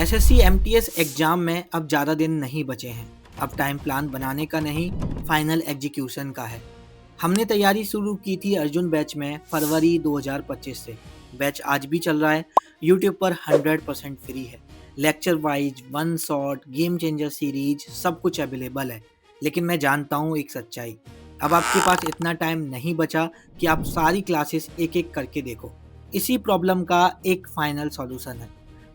SSC MTS exam में अब ज़्यादा दिन नहीं बचे हैं। अब टाइम प्लान बनाने का नहीं, फाइनल एग्जीक्यूशन का है। हमने तैयारी शुरू की थी अर्जुन बैच में फरवरी 2025 से। बैच आज भी चल रहा है। यूट्यूब पर 100% फ्री है। Lecture wise, one shot, game changer series सब कुछ अवेलेबल है। लेकिन मैं जानता हूँ एक सच्चाई, अब आपके पास इतना टाइम नहीं बचा कि आप सारी क्लासेस एक एक करके देखो। इसी प्रॉब्लम का एक फाइनल सॉल्यूशन है,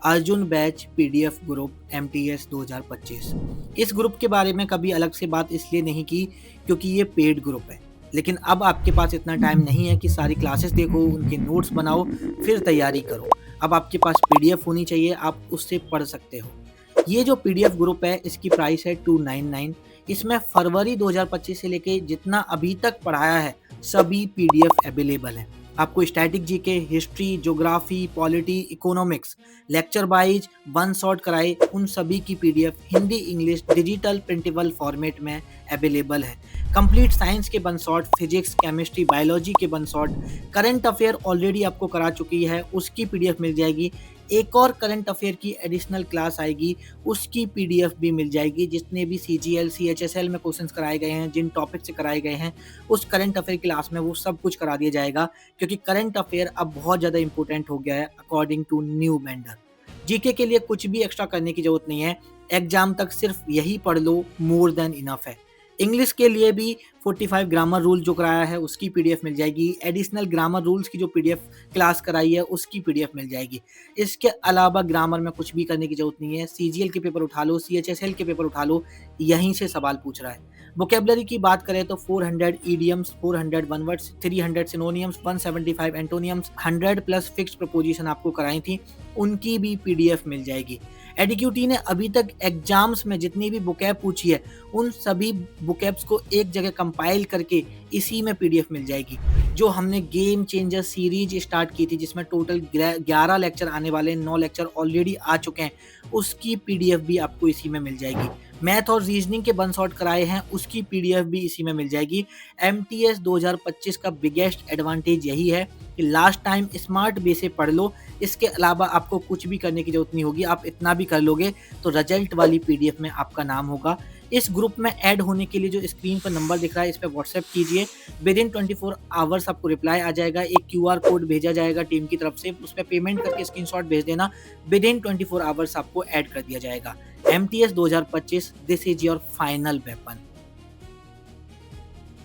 Arjun batch PDF group MTS 2025। इस ग्रुप के बारे में कभी अलग से बात इसलिए नहीं की क्योंकि ये पेड ग्रुप है। लेकिन अब आपके पास इतना टाइम नहीं है कि सारी क्लासेस देखो, उनके नोट्स बनाओ, फिर तैयारी करो। अब आपके पास पीडीएफ होनी चाहिए, आप उससे पढ़ सकते हो। ये जो पीडीएफ ग्रुप है इसकी प्राइस है 299। इसमें फरवरी 2025 से लेके जितना अभी तक पढ़ाया है सभी पीडीएफ अवेलेबल है। आपको static GK, history, geography, polity, economics, lecture wise, one shot कराए, उन सभी की PDF Hindi, English, digital printable format में अवेलेबल है। कंप्लीट साइंस के one shot, physics, chemistry, biology के one shot, current affair already आपको करा चुकी है उसकी पीडीएफ मिल जाएगी। एक और करंट अफेयर की एडिशनल क्लास आएगी, उसकी पीडीएफ भी मिल जाएगी। जितने भी सीजीएल, सीएचएसएल में क्वेश्चंस कराए गए हैं, जिन टॉपिक से कराए गए हैं, उस करंट अफेयर क्लास में वो सब कुछ करा दिया जाएगा। क्योंकि करंट अफेयर अब बहुत ज़्यादा इंपॉर्टेंट हो गया है according to new vendor. GK के लिए कुछ भी एक्स्ट्रा करने की जरूरत नहीं है, एग्जाम तक सिर्फ यही पढ़ लो, मोर देन इनफ है। इंग्लिश के लिए भी 45 ग्रामर रूल जो कराया है उसकी पीडीएफ मिल जाएगी। एडिशनल ग्रामर रूल्स की जो पीडीएफ क्लास कराई है उसकी पीडीएफ मिल जाएगी। इसके अलावा ग्रामर में कुछ भी करने की जरूरत नहीं है। सीजीएल के पेपर उठा लो, सीएचएसएल के पेपर उठा लो, यहीं से सवाल पूछ रहा है। वोकेबलरी की बात करें तो 400 idioms, 400 one words, 300 synonyms, 175 एंटोनियम्स, 100 plus fix preposition आपको कराई थी, उनकी भी पीडीएफ मिल जाएगी। एडीक्यूटी ने अभी तक एग्जाम्स में जितनी भी बुकैब पूछी है उन सभी बुकैब्स को एक जगह कंपाइल करके इसी में पीडीएफ मिल जाएगी। जो हमने गेम चेंजर सीरीज स्टार्ट की थी जिसमें टोटल 11 लेक्चर आने वाले हैं, 9 लेक्चर ऑलरेडी आ चुके हैं, उसकी पीडीएफ भी आपको इसी में मिल जाएगी। मैथ और रीजनिंग के वन शॉट कराए हैं, उसकी पीडीएफ भी इसी में मिल जाएगी। एमटीएस 2025 का बिगेस्ट एडवांटेज यही है कि लास्ट टाइम स्मार्ट वे से पढ़ लो। इसके अलावा आपको कुछ भी करने की जरूरत नहीं होगी। आप इतना भी कर लोगे तो रिजल्ट वाली पीडीएफ में आपका नाम होगा। इस ग्रुप में ऐड होने के लिए जो स्क्रीन पर नंबर दिख रहा है इस पर व्हाट्सएप कीजिए। विद इन 24 आवर्स आपको रिप्लाई आ जाएगा। एक क्यूआर कोड भेजा जाएगा टीम की तरफ से, उस पर पेमेंट करके स्क्रीनशॉट भेज देना। विद इन 24 आवर्स आपको ऐड कर दिया जाएगा। MTS 2025, this is your final weapon.